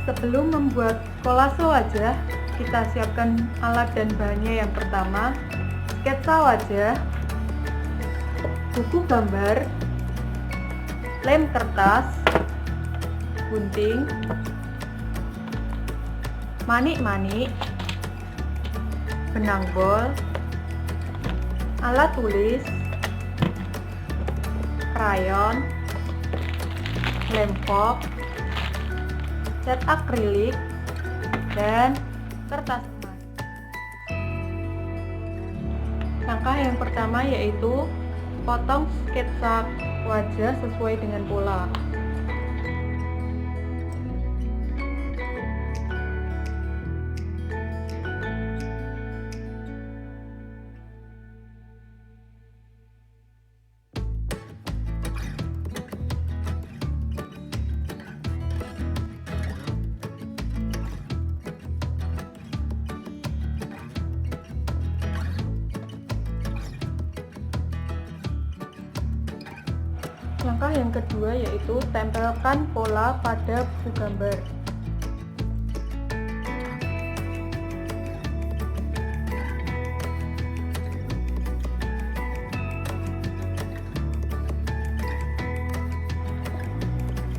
Sebelum membuat kolase wajah, kita siapkan alat dan bahannya. Yang pertama, sketsa wajah, buku gambar, lem kertas, gunting, manik-manik, benang bol, alat tulis, krayon, lem pop, cat akrilik, dan kertas emas. Langkah yang pertama yaitu potong sketsa wajah sesuai dengan pola. Langkah yang kedua yaitu tempelkan pola pada buku gambar.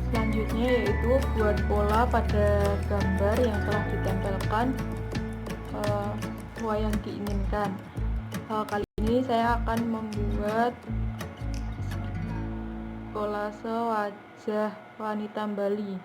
Selanjutnya yaitu buat pola pada gambar yang telah ditempelkan sesuai yang diinginkan. Kali ini saya akan membuat kolase wajah wanita Bali.